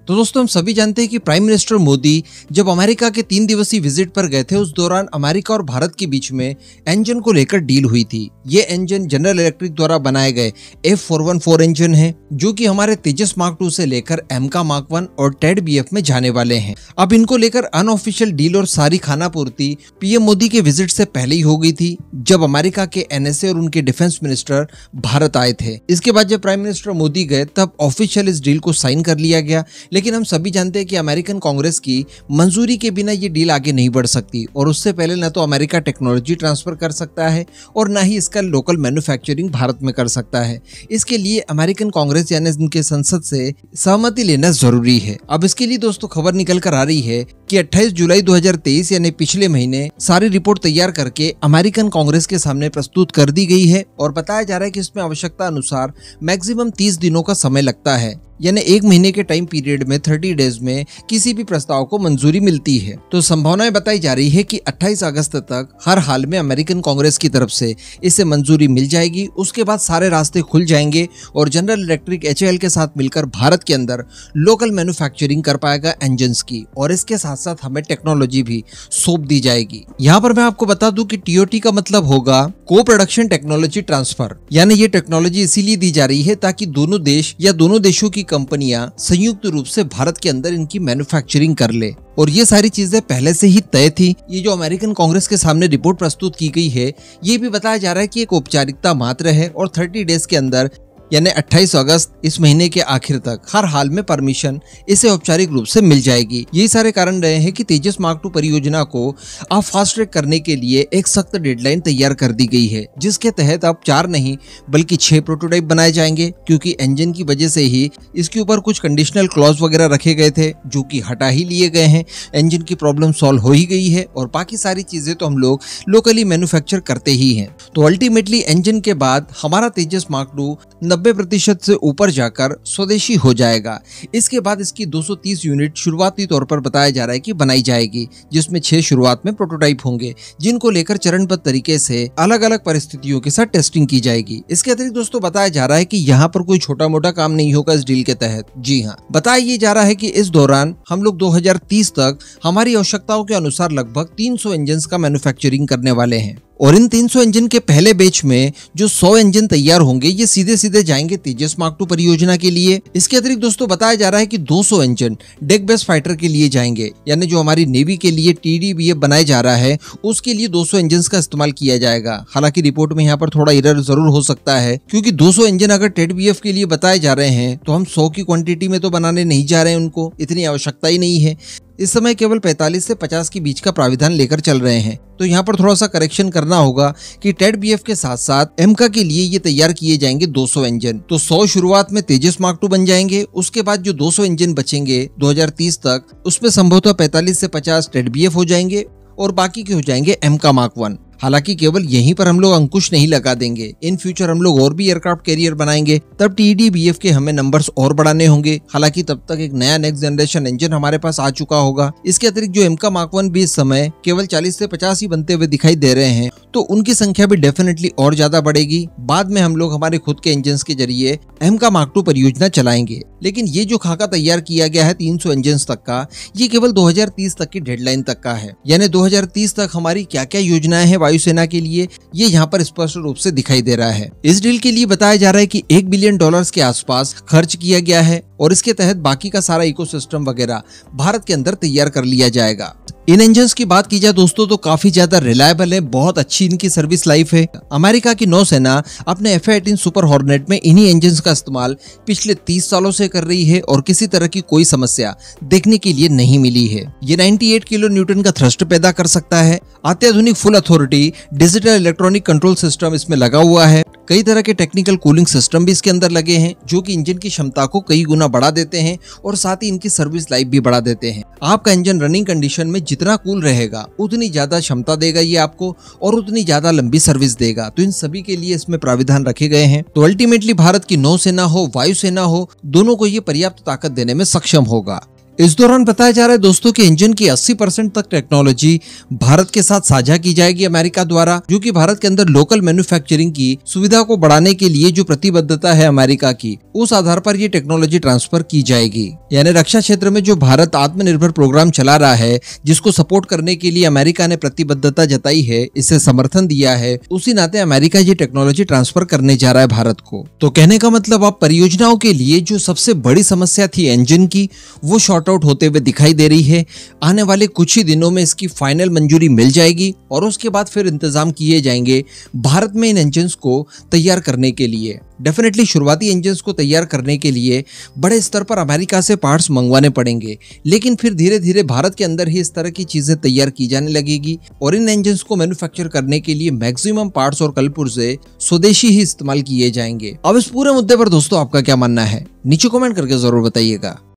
तो दोस्तों हम सभी जानते हैं कि प्राइम मिनिस्टर मोदी जब अमेरिका के 3 दिवसीय विजिट पर गए थे, उस दौरान अमेरिका और भारत के बीच में इंजन को लेकर डील हुई थी। ये इंजन जनरल इलेक्ट्रिक द्वारा बनाए गए F414 इंजन है, जो कि हमारे तेजस मार्क 2 से लेकर एमका मार्क 1 और टेड BF में जाने वाले हैं। अब इनको लेकर अनऑफिशियल डील और सारी खानापूर्ति पीएम मोदी के विजिट से पहले ही हो गई थी, जब अमेरिका के NSA और उनके डिफेंस मिनिस्टर भारत आए थे। इसके बाद जब प्राइम मिनिस्टर मोदी गए तब ऑफिशियल इस डील को साइन कर लिया गया, लेकिन हम सभी जानते हैं कि अमेरिकन कांग्रेस की मंजूरी के बिना ये डील आगे नहीं बढ़ सकती और उससे पहले न तो अमेरिका टेक्नोलॉजी ट्रांसफर कर सकता है और न ही इसका लोकल मैन्युफैक्चरिंग भारत में कर सकता है। इसके लिए अमेरिकन कांग्रेस यानी उनके संसद से सहमति लेना जरूरी है। अब इसके लिए दोस्तों खबर निकल कर आ रही है कि 28 जुलाई 2023 यानी पिछले महीने सारी रिपोर्ट तैयार करके अमेरिकन कांग्रेस के सामने प्रस्तुत कर दी गई है और बताया जा रहा है कि इसमें आवश्यकता अनुसार मैक्सिमम 30 दिनों का समय लगता है, यानी 1 महीने के टाइम पीरियड में 30 डेज में किसी भी प्रस्ताव को मंजूरी मिलती है। तो संभावनाएं बताई जा रही है कि 28 अगस्त तक हर हाल में अमेरिकन कांग्रेस की तरफ से इसे मंजूरी मिल जाएगी। उसके बाद सारे रास्ते खुल जाएंगे और जनरल इलेक्ट्रिक HAL के साथ मिलकर भारत के अंदर लोकल मैन्युफैक्चरिंग कर पाएगा इंजन्स की, और इसके साथ साथ हमें टेक्नोलॉजी भी सौंप दी जाएगी। यहाँ पर मैं आपको बता दूं कि TOT का मतलब होगा को प्रोडक्शन टेक्नोलॉजी ट्रांसफर, यानी ये टेक्नोलॉजी इसीलिए दी जा रही है ताकि दोनों देश या दोनों देशों की कंपनियां संयुक्त रूप से भारत के अंदर इनकी मैन्युफैक्चरिंग कर ले। और ये सारी चीजें पहले से ही तय थी। ये जो अमेरिकन कांग्रेस के सामने रिपोर्ट प्रस्तुत की गई है, ये भी बताया जा रहा है कि एक औपचारिकता मात्र है और 30 डेज के अंदर यानी 28 अगस्त इस महीने के आखिर तक हर हाल में परमिशन इसे औपचारिक रूप से मिल जाएगी। यही सारे कारण रहे हैं कि तेजस मार्क 2 परियोजना को अब फास्ट ट्रैक करने के लिए एक सख्त डेडलाइन तैयार कर दी गई है, जिसके तहत अब 4 नहीं बल्कि 6 प्रोटोटाइप बनाए जाएंगे, क्योंकि इंजन की वजह से ही इसके ऊपर कुछ कंडीशनल क्लॉज वगैरह रखे गए थे जो कि हटा ही लिए गए हैं। इंजन की प्रॉब्लम सॉल्व हो ही गई है और बाकी सारी चीजें तो हम लोग लोकली मैन्युफैक्चर करते ही हैं। तो अल्टीमेटली इंजन के बाद हमारा तेजस मार्क 2 90% से ऊपर जाकर स्वदेशी हो जाएगा। इसके बाद इसकी 230 यूनिट शुरुआती तौर पर बताया जा रहा है कि बनाई जाएगी, जिसमें 6 शुरुआत में प्रोटोटाइप होंगे, जिनको लेकर चरणबद्ध तरीके से अलग अलग परिस्थितियों के साथ टेस्टिंग की जाएगी। इसके अतिरिक्त दोस्तों बताया जा रहा है कि यहाँ पर कोई छोटा मोटा काम नहीं होगा इस डील के तहत। जी हाँ, बताया ये जा रहा है कि इस दौरान हम लोग 2030 तक हमारी आवश्यकताओं के अनुसार लगभग 300 इंजन का मैन्युफैक्चरिंग करने वाले हैं और इन 300 इंजन के पहले बैच में जो 100 इंजन तैयार होंगे ये सीधे सीधे जाएंगे तेजस मार्क 2 परियोजना के लिए। इसके अतिरिक्त दोस्तों बताया जा रहा है कि 200 इंजन डेक बेस्ड फाइटर के लिए जाएंगे, यानी जो हमारी नेवी के लिए TDBF बनाया जा रहा है उसके लिए 200 इंजन का इस्तेमाल किया जाएगा। हालांकि रिपोर्ट में यहाँ पर थोड़ा एरर जरूर हो सकता है, क्योंकि 200 इंजन अगर टेड BF के लिए बताए जा रहे हैं तो हम 100 की क्वांटिटी में तो बनाने नहीं जा रहे हैं, उनको इतनी आवश्यकता ही नहीं है। इस समय केवल 45 से 50 के बीच का प्राविधान लेकर चल रहे हैं। तो यहाँ पर थोड़ा सा करेक्शन करना होगा कि टेड BF के साथ साथ एमका के लिए ये तैयार किए जाएंगे 200 इंजन। तो 100 शुरुआत में तेजस मार्क 2 बन जाएंगे। उसके बाद जो 200 इंजन बचेंगे 2030 तक, उसमें संभवतः 45 से 50 टेड BF हो जाएंगे और बाकी के हो जाएंगे एमका मार्क 1। हालांकि केवल यहीं पर हम लोग अंकुश नहीं लगा देंगे, इन फ्यूचर हम लोग और भी एयरक्राफ्ट कैरियर बनाएंगे, तब TDBF के हमें नंबर्स और बढ़ाने होंगे। हालांकि तब तक एक नया नेक्स्ट जनरेशन इंजन हमारे पास आ चुका होगा। इसके अतिरिक्त जो एमका मार्क 1 भी इस समय केवल 40 से 50 ही बनते हुए दिखाई दे रहे हैं, तो उनकी संख्या भी डेफिनेटली और ज्यादा बढ़ेगी। बाद में हम लोग हमारे खुद के इंजन के जरिए एमका मार्क 2 परियोजना चलाएंगे। लेकिन ये जो खाका तैयार किया गया है 300 इंजन तक का, ये केवल 2030 तक की डेडलाइन तक का है, यानी 2030 तक हमारी क्या क्या योजनाएं हैं वायुसेना के लिए, ये यहाँ पर स्पष्ट रूप से दिखाई दे रहा है। इस डील के लिए बताया जा रहा है कि $1 बिलियन के आसपास खर्च किया गया है और इसके तहत बाकी का सारा इकोसिस्टम वगैरह भारत के अंदर तैयार कर लिया जाएगा। इन इंजन्स की बात की जाए दोस्तों तो काफी ज्यादा रिलायबल है, बहुत अच्छी इनकी सर्विस लाइफ है। अमेरिका की नौसेना अपने F-18 सुपर हॉर्नेट में इन्हीं इंजन्स का इस्तेमाल पिछले 30 सालों से कर रही है और किसी तरह की कोई समस्या देखने के लिए नहीं मिली है। ये 98 किलो न्यूटन का थ्रस्ट पैदा कर सकता है। अत्याधुनिक full authority digital electronic control system इसमें लगा हुआ है। कई तरह के टेक्निकल कूलिंग सिस्टम भी इसके अंदर लगे हैं, जो कि इंजन की क्षमता को कई गुना बढ़ा देते हैं और साथ ही इनकी सर्विस लाइफ भी बढ़ा देते हैं। आपका इंजन रनिंग कंडीशन में जितना कूल रहेगा उतनी ज्यादा क्षमता देगा ये आपको और उतनी ज्यादा लंबी सर्विस देगा। तो इन सभी के लिए इसमें प्राविधान रखे गए हैं। तो अल्टीमेटली भारत की नौसेना हो वायुसेना हो, दोनों को ये पर्याप्त ताकत देने में सक्षम होगा। इस दौरान बताया जा रहा है दोस्तों कि इंजन की 80% तक टेक्नोलॉजी भारत के साथ साझा की जाएगी अमेरिका द्वारा, जो कि भारत के अंदर लोकल मैन्युफैक्चरिंग की सुविधा को बढ़ाने के लिए जो प्रतिबद्धता है अमेरिका की, उस आधार पर ये टेक्नोलॉजी ट्रांसफर की जाएगी। यानी रक्षा क्षेत्र में जो भारत आत्मनिर्भर प्रोग्राम चला रहा है, जिसको सपोर्ट करने के लिए अमेरिका ने प्रतिबद्धता जताई है, इसे समर्थन दिया है, उसी नाते अमेरिका ये टेक्नोलॉजी ट्रांसफर करने जा रहा है भारत को। तो कहने का मतलब आप परियोजनाओं के लिए जो सबसे बड़ी समस्या थी इंजन की, वो शॉर्ट आउट होते हुए दिखाई दे रही है। आने वाले कुछ ही दिनों में इसकी फाइनल मंजूरी मिल जाएगी और उसके बाद फिर इंतजाम किए जाएंगे भारत में इन इंजन्स को तैयार करने के लिए। डेफिनेटली शुरुआती इंजन्स को तैयार करने के लिए बड़े स्तर पर अमेरिका से पार्ट्स मंगवाने पड़ेंगे, लेकिन फिर धीरे धीरे भारत के अंदर ही इस तरह की चीजें तैयार की जाने लगेगी और इन इंजन्स को मैन्युफैक्चर करने के लिए मैक्सिमम पार्ट्स और कलपुर्जे स्वदेशी ही इस्तेमाल किए जाएंगे। अब इस पूरे मुद्दे पर दोस्तों आपका क्या मानना है, नीचे कमेंट करके जरूर बताइएगा।